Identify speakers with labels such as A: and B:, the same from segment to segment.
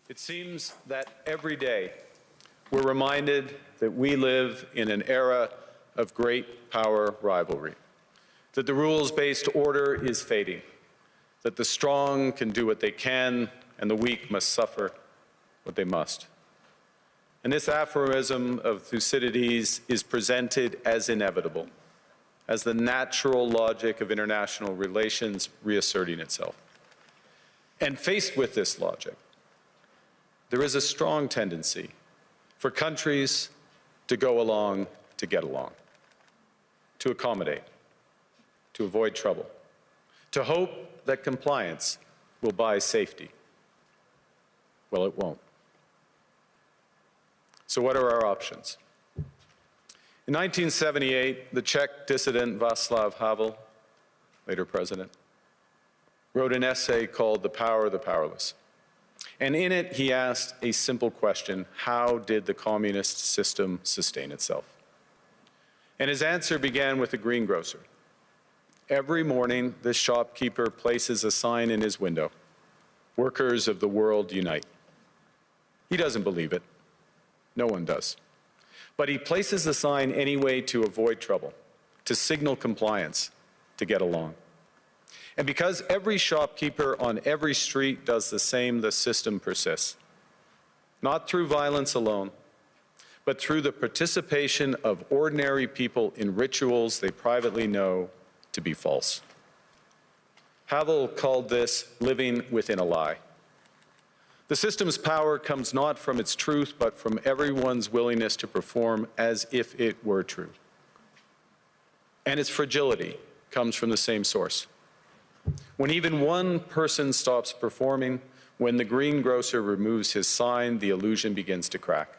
A: It seems that every day we're reminded that we live in an era of great power rivalry, that the rules-based order is fading, that the strong can do what they can and the weak must suffer what they must. And this aphorism of Thucydides is presented as inevitable, as the natural logic of international relations reasserting itself. And faced with this logic, there is a strong tendency for countries to go along to get along, to accommodate, to avoid trouble, to hope that compliance will buy safety. Well, it won't. So what are our options? In 1978, the Czech dissident Václav Havel, later president, wrote an essay called The Power of the Powerless. And in it, he asked a simple question: how did the communist system sustain itself? And his answer began with a greengrocer. Every morning, this shopkeeper places a sign in his window: "Workers of the world unite." He doesn't believe it. No one does. But he places the sign anyway to avoid trouble, to signal compliance, to get along. And because every shopkeeper on every street does the same, the system persists. Not through violence alone, but through the participation of ordinary people in rituals they privately know to be false. Havel called this living within a lie. The system's power comes not from its truth, but from everyone's willingness to perform as if it were true. And its fragility comes from the same source. When even one person stops performing, when the greengrocer removes his sign, the illusion begins to crack.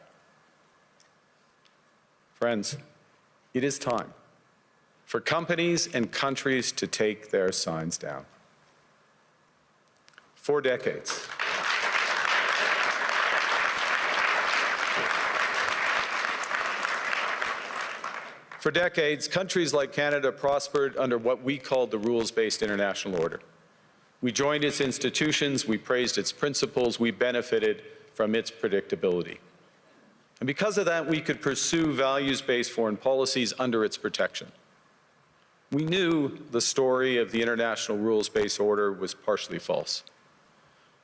A: Friends, it is time for companies and countries to take their signs down. For decades, countries like Canada prospered under what we called the rules-based international order. We joined its institutions, we praised its principles, we benefited from its predictability. And because of that, we could pursue values-based foreign policies under its protection. We knew the story of the international rules-based order was partially false,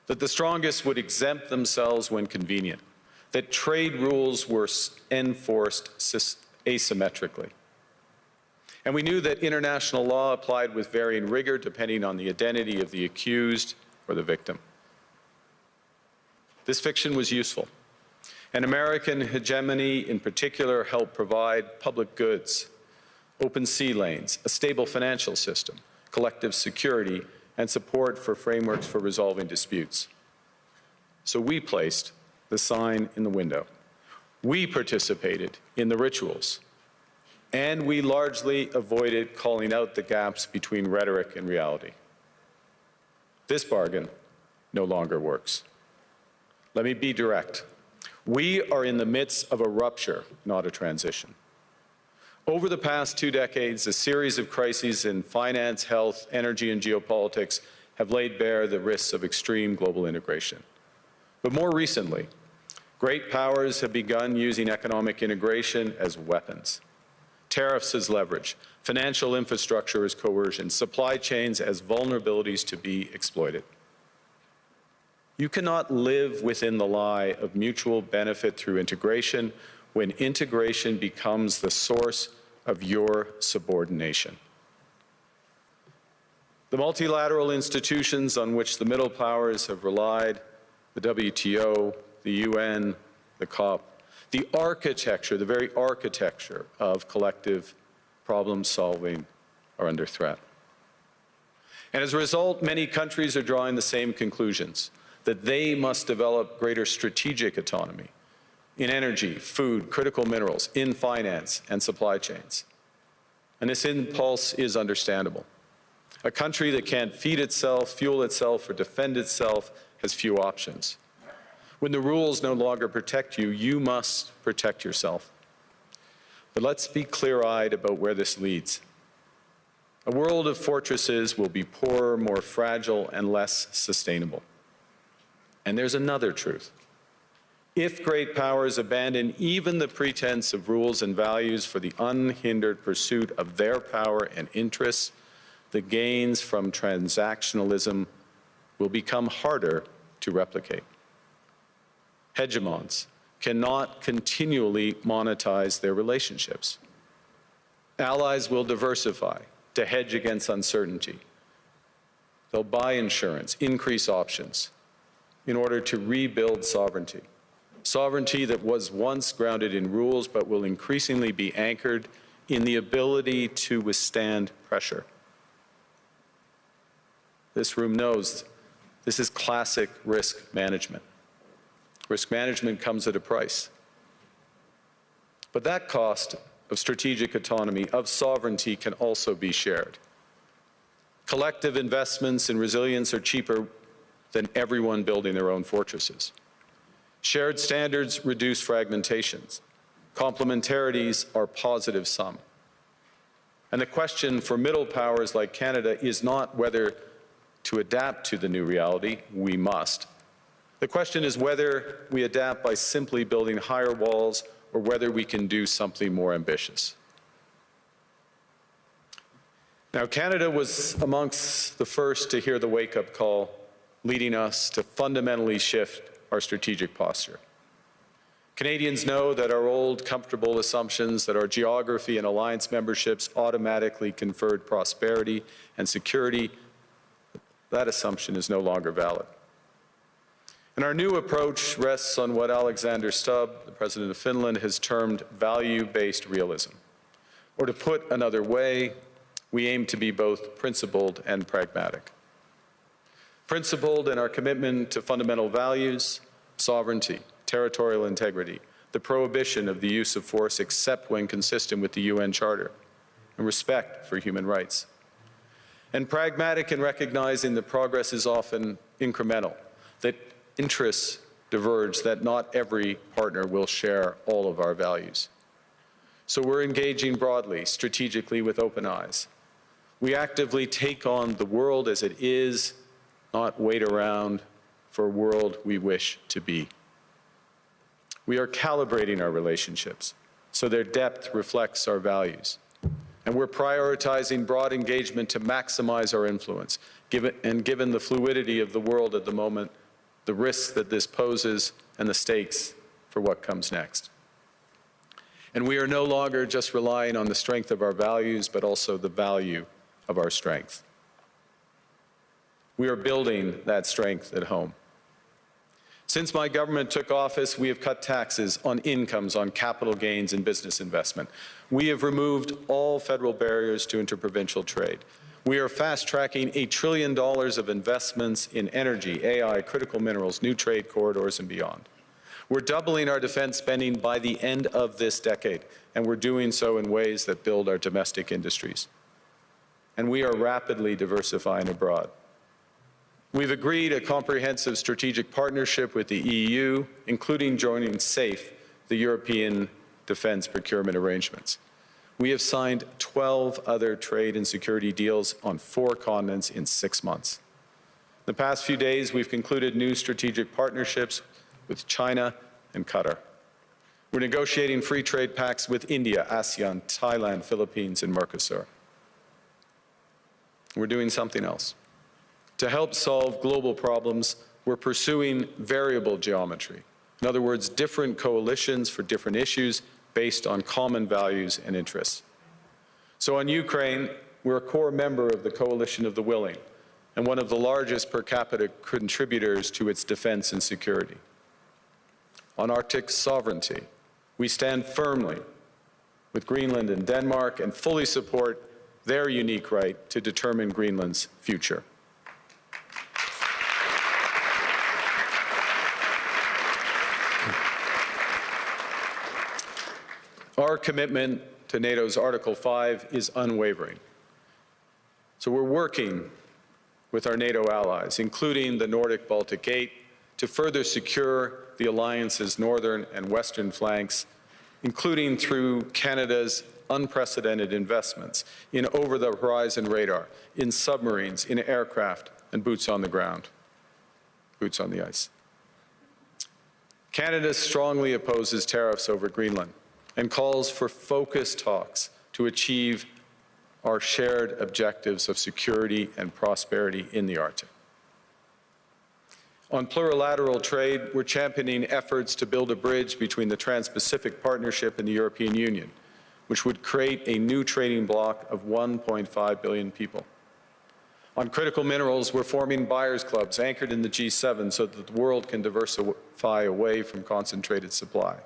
A: that the strongest would exempt themselves when convenient, that trade rules were enforced asymmetrically. And we knew that international law applied with varying rigor depending on the identity of the accused or the victim. This fiction was useful, and American hegemony in particular helped provide public goods, open sea lanes, a stable financial system, collective security, and support for frameworks for resolving disputes. So we placed the sign in the window. We participated in the rituals, and we largely avoided calling out the gaps between rhetoric and reality. This bargain no longer works. Let me be direct. We are in the midst of a rupture, not a transition. Over the past 2 decades, a series of crises in finance, health, energy, and geopolitics have laid bare the risks of extreme global integration. But more recently, great powers have begun using economic integration as weapons. Tariffs as leverage, financial infrastructure as coercion, supply chains as vulnerabilities to be exploited. You cannot live within the lie of mutual benefit through integration when integration becomes the source of your subordination. The multilateral institutions on which the middle powers have relied, the WTO, the UN, the COP, the architecture, the very architecture of collective problem solving are under threat. And as a result, many countries are drawing the same conclusions, that they must develop greater strategic autonomy in energy, food, critical minerals, in finance and supply chains. And this impulse is understandable. A country that can't feed itself, fuel itself, or defend itself has few options. When the rules no longer protect you, you must protect yourself. But let's be clear-eyed about where this leads. A world of fortresses will be poorer, more fragile, and less sustainable. And there's another truth. If great powers abandon even the pretense of rules and values for the unhindered pursuit of their power and interests, the gains from transactionalism will become harder to replicate. Hegemons cannot continually monetize their relationships. Allies will diversify to hedge against uncertainty. They'll buy insurance, increase options in order to rebuild sovereignty. Sovereignty that was once grounded in rules but will increasingly be anchored in the ability to withstand pressure. This room knows this is classic risk management. Risk management comes at a price. But that cost of strategic autonomy, of sovereignty, can also be shared. Collective investments in resilience are cheaper than everyone building their own fortresses. Shared standards reduce fragmentations. Complementarities are positive sum. And the question for middle powers like Canada is not whether to adapt to the new reality. We must. The question is whether we adapt by simply building higher walls or whether we can do something more ambitious. Now, Canada was amongst the first to hear the wake-up call, leading us to fundamentally shift our strategic posture. Canadians know that our old, comfortable assumptions that our geography and alliance memberships automatically conferred prosperity and security, that assumption is no longer valid. And our new approach rests on what Alexander Stubb, the President of Finland, has termed value-based realism. Or to put another way, we aim to be both principled and pragmatic. Principled in our commitment to fundamental values, sovereignty, territorial integrity, the prohibition of the use of force except when consistent with the UN Charter, and respect for human rights. And pragmatic in recognizing that progress is often incremental, that interests diverge, that not every partner will share all of our values. So we're engaging broadly, strategically, with open eyes. We actively take on the world as it is, not wait around for a world we wish to be. We are calibrating our relationships so their depth reflects our values. And we're prioritizing broad engagement to maximize our influence, given the fluidity of the world at the moment, the risks that this poses, and the stakes for what comes next. And we are no longer just relying on the strength of our values, but also the value of our strength. We are building that strength at home. Since my government took office, we have cut taxes on incomes, on capital gains, and business investment. We have removed all federal barriers to interprovincial trade. We are fast-tracking $1 trillion of investments in energy, AI, critical minerals, new trade corridors, and beyond. We're doubling our defense spending by the end of this decade, and we're doing so in ways that build our domestic industries. And we are rapidly diversifying abroad. We've agreed a comprehensive strategic partnership with the EU, including joining SAFE, the European Defence Procurement Arrangements. We have signed 12 other trade and security deals on 4 continents in 6 months. In the past few days, we've concluded new strategic partnerships with China and Qatar. We're negotiating free trade pacts with India, ASEAN, Thailand, Philippines, and Mercosur. We're doing something else. To help solve global problems, we're pursuing variable geometry. In other words, different coalitions for different issues based on common values and interests. So on Ukraine, we're a core member of the Coalition of the Willing and one of the largest per capita contributors to its defense and security. On Arctic sovereignty, we stand firmly with Greenland and Denmark and fully support their unique right to determine Greenland's future. Our commitment to NATO's Article 5 is unwavering. So we're working with our NATO allies, including the Nordic-Baltic 8, to further secure the alliance's northern and western flanks, including through Canada's unprecedented investments in over-the-horizon radar, in submarines, in aircraft, and boots on the ground, boots on the ice. Canada strongly opposes tariffs over Greenland and calls for focused talks to achieve our shared objectives of security and prosperity in the Arctic. On plurilateral trade, we're championing efforts to build a bridge between the Trans-Pacific Partnership and the European Union, which would create a new trading bloc of 1.5 billion people. On critical minerals, we're forming buyers' clubs anchored in the G7 so that the world can diversify away from concentrated supply.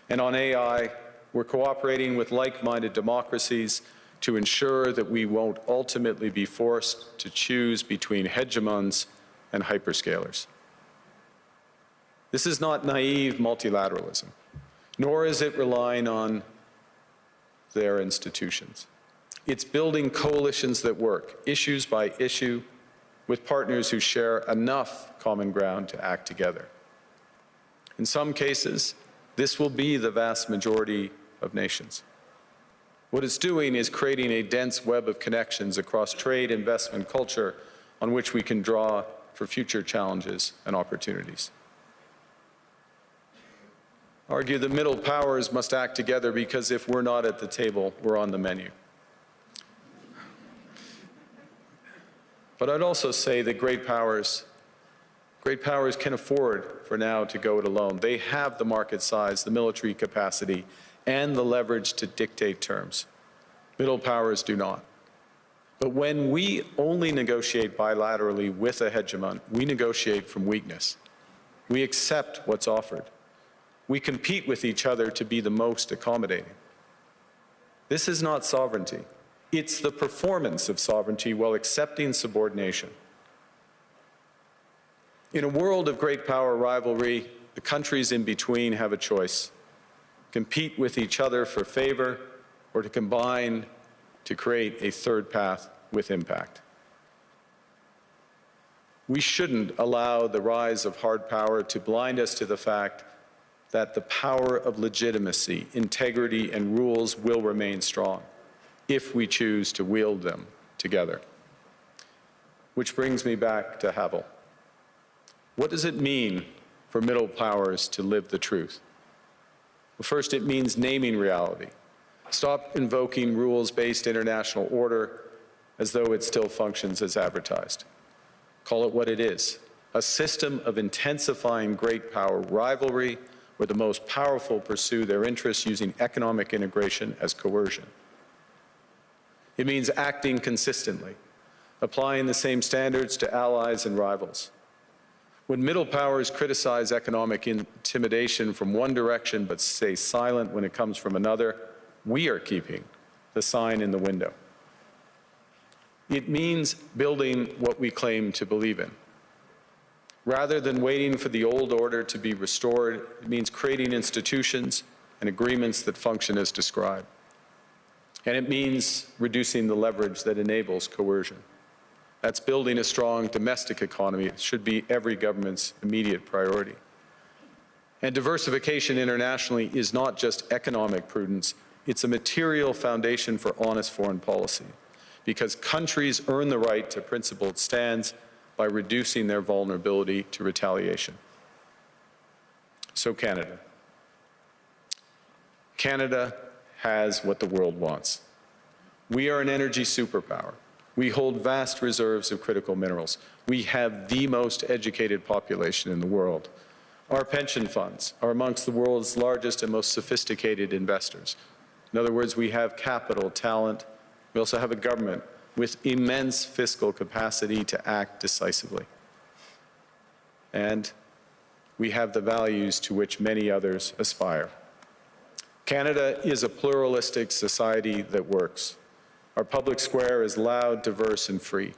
A: And on AI, we're cooperating with like-minded democracies to ensure that we won't ultimately be forced to choose between hegemons and hyperscalers. This is not naive multilateralism, nor is it relying on their institutions. It's building coalitions that work, issues by issue, with partners who share enough common ground to act together. In some cases, this will be the vast majority of nations. What it's doing is creating a dense web of connections across trade, investment, culture, on which we can draw for future challenges and opportunities. I argue the middle powers must act together because if we're not at the table, we're on the menu. But I'd also say that great powers can afford for now to go it alone. They have the market size, the military capacity, and the leverage to dictate terms. Middle powers do not. But when we only negotiate bilaterally with a hegemon, we negotiate from weakness. We accept what's offered. We compete with each other to be the most accommodating. This is not sovereignty. It's the performance of sovereignty while accepting subordination. In a world of great power rivalry, the countries in between have a choice: compete with each other for favor, or to combine to create a third path with impact. We shouldn't allow the rise of hard power to blind us to the fact that the power of legitimacy, integrity, and rules will remain strong if we choose to wield them together. Which brings me back to Havel. What does it mean for middle powers to live the truth? Well, first, it means naming reality. Stop invoking rules-based international order as though it still functions as advertised. Call it what it is: a system of intensifying great power rivalry where the most powerful pursue their interests using economic integration as coercion. It means acting consistently, applying the same standards to allies and rivals. When middle powers criticize economic intimidation from one direction but stay silent when it comes from another, we are keeping the sign in the window. It means building what we claim to believe in. Rather than waiting for the old order to be restored, it means creating institutions and agreements that function as described. And it means reducing the leverage that enables coercion. That's building a strong domestic economy. It should be every government's immediate priority. And diversification internationally is not just economic prudence, it's a material foundation for honest foreign policy, because countries earn the right to principled stands by reducing their vulnerability to retaliation. So Canada. Canada has what the world wants. We are an energy superpower. We hold vast reserves of critical minerals. We have the most educated population in the world. Our pension funds are amongst the world's largest and most sophisticated investors. In other words, we have capital, talent. We also have a government with immense fiscal capacity to act decisively. And we have the values to which many others aspire. Canada is a pluralistic society that works. Our public square is loud, diverse, and free.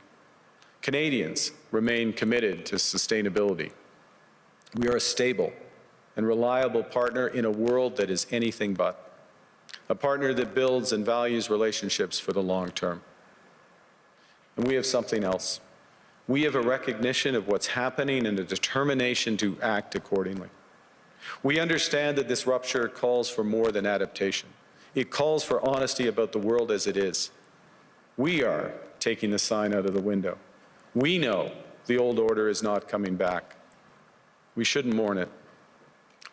A: Canadians remain committed to sustainability. We are a stable and reliable partner in a world that is anything but. A partner that builds and values relationships for the long term. And we have something else. We have a recognition of what's happening and a determination to act accordingly. We understand that this rupture calls for more than adaptation. It calls for honesty about the world as it is. We are taking the sign out of the window. We know the old order is not coming back. We shouldn't mourn it.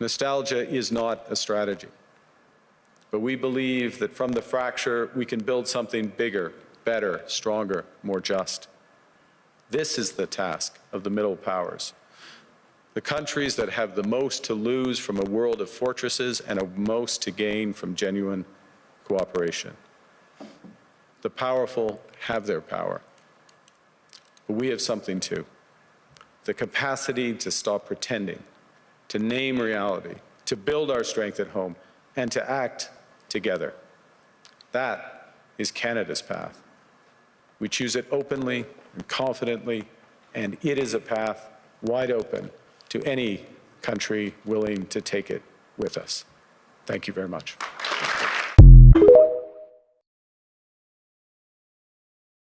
A: Nostalgia is not a strategy. But we believe that from the fracture, we can build something bigger, better, stronger, more just. This is the task of the middle powers. The countries that have the most to lose from a world of fortresses and the most to gain from genuine cooperation. The powerful have their power, but we have something too. The capacity to stop pretending, to name reality, to build our strength at home, and to act together. That is Canada's path. We choose it openly and confidently, and it is a path wide open to any country willing to take it with us. Thank you very much.